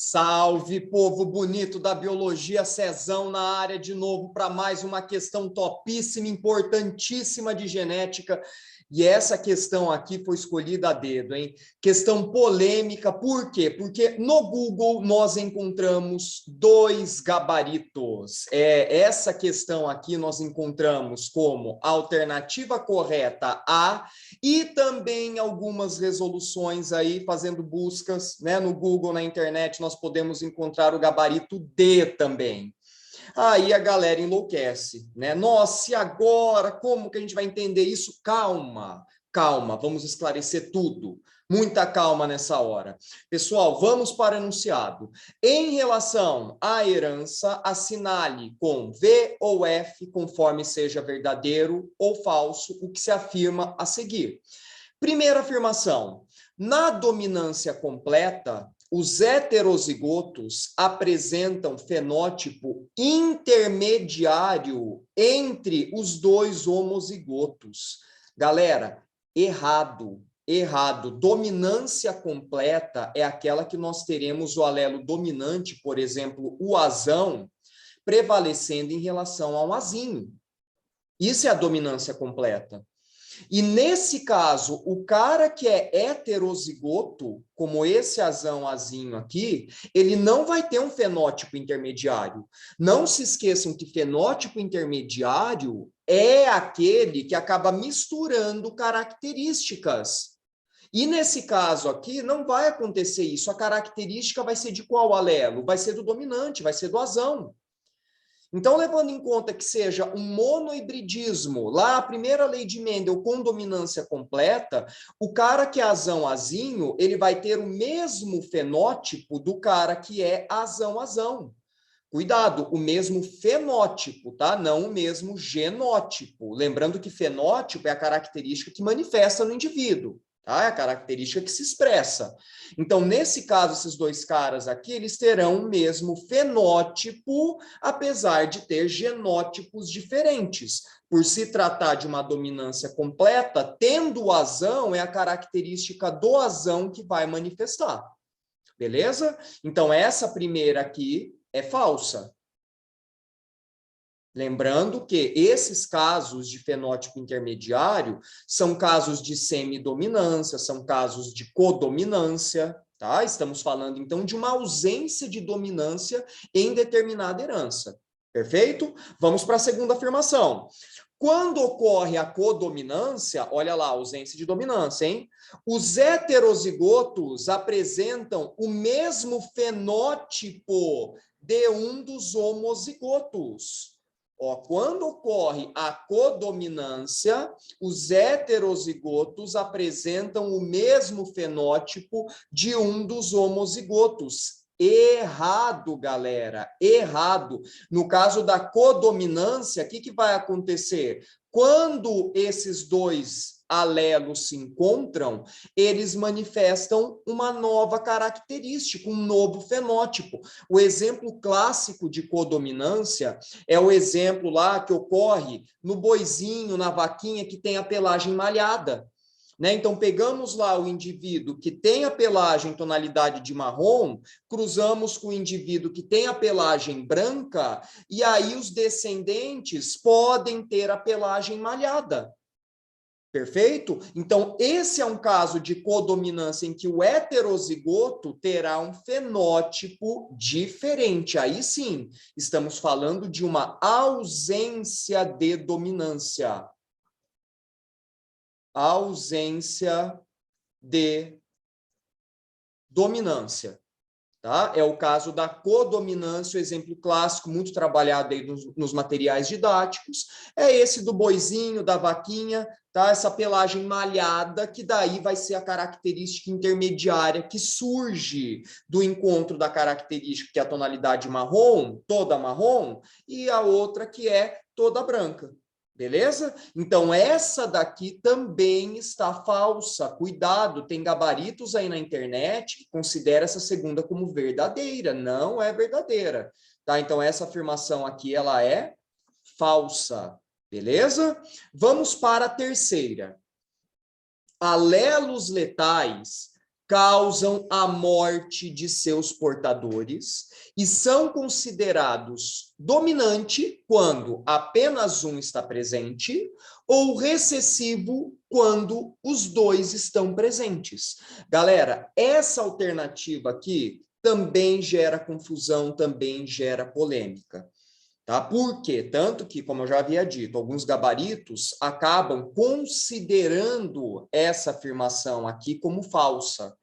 Salve, povo bonito da biologia, Cezão na área de novo para mais uma questão topíssima, importantíssima de genética. E essa questão aqui foi escolhida a dedo, hein? Questão polêmica, por quê? Porque no Google nós encontramos dois gabaritos. Essa questão aqui nós encontramos como alternativa correta A e também algumas resoluções aí, fazendo buscas, né, no Google, na internet, nós podemos encontrar o gabarito D também. Aí a galera enlouquece, né? Nossa, e agora? Como que a gente vai entender isso? Calma, calma, vamos esclarecer tudo. Muita calma nessa hora. Pessoal, vamos para o enunciado. Em relação à herança, assinale com V ou F, conforme seja verdadeiro ou falso, o que se afirma a seguir. Primeira afirmação. Na dominância completa, os heterozigotos apresentam fenótipo intermediário entre os dois homozigotos. Galera, errado, errado. Dominância completa é aquela que nós teremos o alelo dominante, por exemplo, o azão, prevalecendo em relação ao azinho. Isso é a dominância completa. E nesse caso, o cara que é heterozigoto, como esse azão azinho aqui, ele não vai ter um fenótipo intermediário. Não se esqueçam que fenótipo intermediário é aquele que acaba misturando características. E nesse caso aqui, não vai acontecer isso. A característica vai ser de qual alelo? Vai ser do dominante, vai ser do azão. Então, levando em conta que seja um monohibridismo, lá a primeira lei de Mendel com dominância completa, o cara que é azão-azinho, ele vai ter o mesmo fenótipo do cara que é azão-azão. Cuidado, o mesmo fenótipo, tá? Não o mesmo genótipo. Lembrando que fenótipo é a característica que manifesta no indivíduo. Tá? É a característica que se expressa. Então, nesse caso, esses dois caras aqui, eles terão o mesmo fenótipo, apesar de ter genótipos diferentes. Por se tratar de uma dominância completa, tendo o azão, é a característica do azão que vai manifestar. Beleza? Então, essa primeira aqui é falsa. Lembrando que esses casos de fenótipo intermediário são casos de semidominância, são casos de codominância, tá? Estamos falando, então, de uma ausência de dominância em determinada herança. Perfeito? Vamos para a segunda afirmação. Quando ocorre a codominância, olha lá, ausência de dominância, hein? Os heterozigotos apresentam o mesmo fenótipo de um dos homozigotos. Ó, quando ocorre a codominância, os heterozigotos apresentam o mesmo fenótipo de um dos homozigotos. Errado, galera, errado. No caso da codominância, o que vai acontecer? Quando esses dois alelos se encontram, eles manifestam uma nova característica, um novo fenótipo. O exemplo clássico de codominância é o exemplo lá que ocorre no boizinho, na vaquinha que tem a pelagem malhada. Né? Então, pegamos lá o indivíduo que tem a pelagem em tonalidade de marrom, cruzamos com o indivíduo que tem a pelagem branca, e aí os descendentes podem ter a pelagem malhada. Perfeito? Então, esse é um caso de codominância em que o heterozigoto terá um fenótipo diferente. Aí sim, estamos falando de uma ausência de dominância. Ausência de dominância. Tá? É o caso da codominância, o exemplo clássico, muito trabalhado aí nos materiais didáticos, é esse do boizinho, da vaquinha, tá? Essa pelagem malhada, que daí vai ser a característica intermediária que surge do encontro da característica que é a tonalidade marrom, toda marrom, e a outra que é toda branca. Beleza? Então, essa daqui também está falsa. Cuidado, tem gabaritos aí na internet que considera essa segunda como verdadeira. Não é verdadeira. Tá? Então, essa afirmação aqui, ela é falsa. Beleza? Vamos para a terceira. Alelos letais causam a morte de seus portadores e são considerados dominante quando apenas um está presente ou recessivo quando os dois estão presentes. Galera, essa alternativa aqui também gera confusão, também gera polêmica. Tá? Por quê? Tanto que, como eu já havia dito, alguns gabaritos acabam considerando essa afirmação aqui como falsa.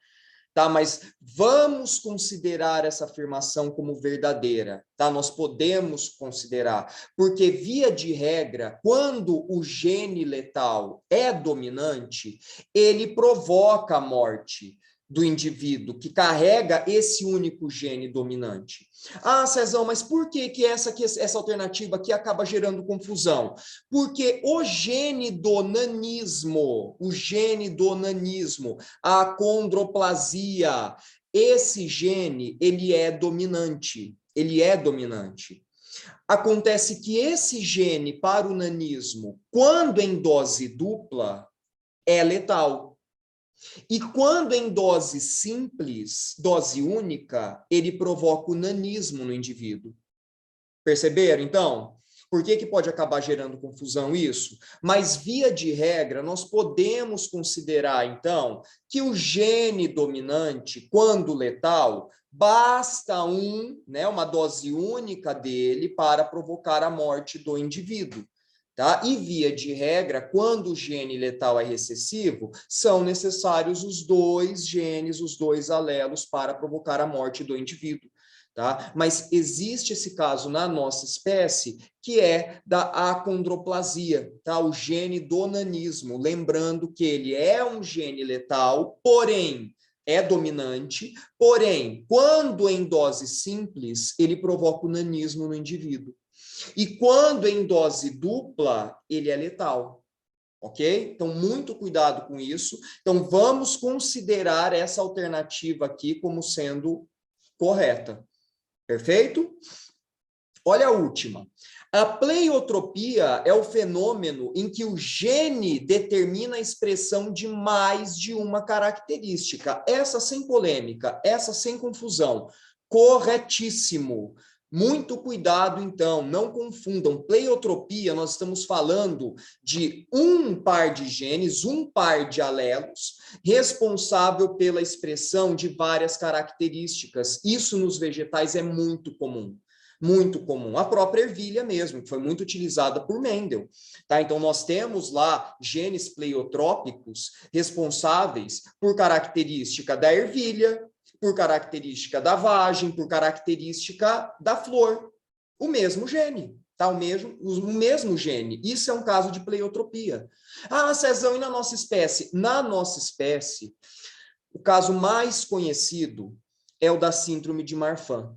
Tá? Mas vamos considerar essa afirmação como verdadeira, tá? Nós podemos considerar, porque via de regra, quando o gene letal é dominante, ele provoca a morte do indivíduo que carrega esse único gene dominante. Ah, Cezão, mas por que essa alternativa aqui acaba gerando confusão? Porque o gene do nanismo, a acondroplasia, esse gene, ele é dominante. Acontece que esse gene para o nanismo, quando em dose dupla, é letal. E quando em dose simples, dose única, ele provoca o nanismo no indivíduo. Perceberam, então? Por que pode acabar gerando confusão isso? Mas, via de regra, nós podemos considerar, então, que o gene dominante, quando letal, basta uma dose única dele para provocar a morte do indivíduo. Tá? E, via de regra, quando o gene letal é recessivo, são necessários os dois genes, os dois alelos para provocar a morte do indivíduo. Tá? Mas existe esse caso na nossa espécie, que é da acondroplasia, tá? O gene do nanismo. Lembrando que ele é um gene letal, porém é dominante, porém, quando em dose simples, ele provoca o nanismo no indivíduo. E quando em dose dupla, ele é letal. Ok? Então, muito cuidado com isso. Então, vamos considerar essa alternativa aqui como sendo correta. Perfeito? Olha a última. A pleiotropia é o fenômeno em que o gene determina a expressão de mais de uma característica. Essa sem polêmica, essa sem confusão. Corretíssimo. Muito cuidado, então, não confundam. Pleiotropia, nós estamos falando de um par de genes, um par de alelos, responsável pela expressão de várias características. Isso nos vegetais é muito comum. Muito comum. A própria ervilha mesmo, que foi muito utilizada por Mendel. Tá? Então, nós temos lá genes pleiotrópicos responsáveis por característica da ervilha, por característica da vagem, por característica da flor. O mesmo gene, tá? O mesmo gene. Isso é um caso de pleiotropia. Ah, Cezão, e na nossa espécie? Na nossa espécie, o caso mais conhecido é o da síndrome de Marfan.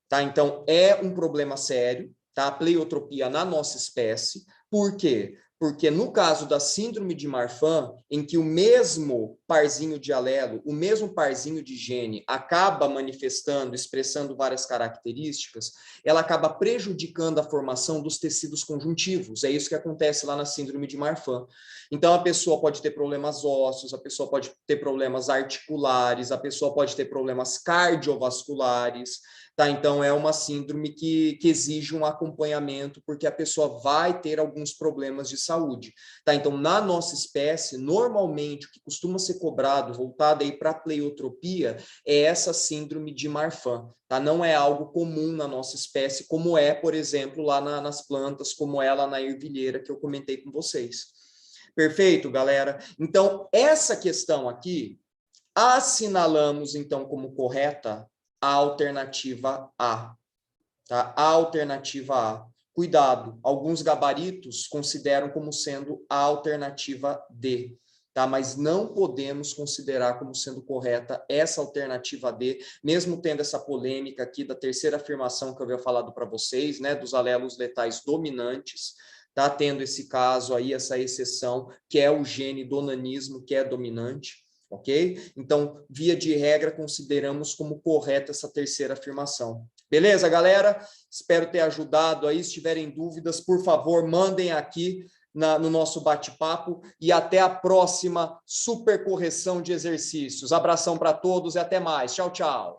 Tá? Então, é um problema sério, tá? A pleiotropia na nossa espécie. Por quê? Porque no caso da síndrome de Marfan, em que o mesmo parzinho de alelo, o mesmo parzinho de gene acaba manifestando, expressando várias características, ela acaba prejudicando a formação dos tecidos conjuntivos. É isso que acontece lá na síndrome de Marfan. Então, a pessoa pode ter problemas ósseos, a pessoa pode ter problemas articulares, a pessoa pode ter problemas cardiovasculares. Tá? Então, é uma síndrome que exige um acompanhamento, porque a pessoa vai ter alguns problemas de saúde. Tá? Então, na nossa espécie, normalmente, o que costuma ser cobrado, voltado aí para a pleiotropia, é essa síndrome de Marfan. Tá? Não é algo comum na nossa espécie, como é, por exemplo, lá nas plantas, como é lá na ervilheira, que eu comentei com vocês. Perfeito, galera? Então, essa questão aqui, assinalamos, então, como correta a alternativa A. Tá? A alternativa A. Cuidado, alguns gabaritos consideram como sendo a alternativa D. Tá? Mas não podemos considerar como sendo correta essa alternativa D, mesmo tendo essa polêmica aqui da terceira afirmação que eu havia falado para vocês, né, dos alelos letais dominantes. Tá tendo esse caso aí, essa exceção, que é o gene do nanismo, que é dominante. Ok? Então, via de regra, consideramos como correta essa terceira afirmação. Beleza, galera? Espero ter ajudado aí. Se tiverem dúvidas, por favor, mandem aqui no nosso bate-papo e até a próxima super correção de exercícios. Abração para todos e até mais. Tchau, tchau.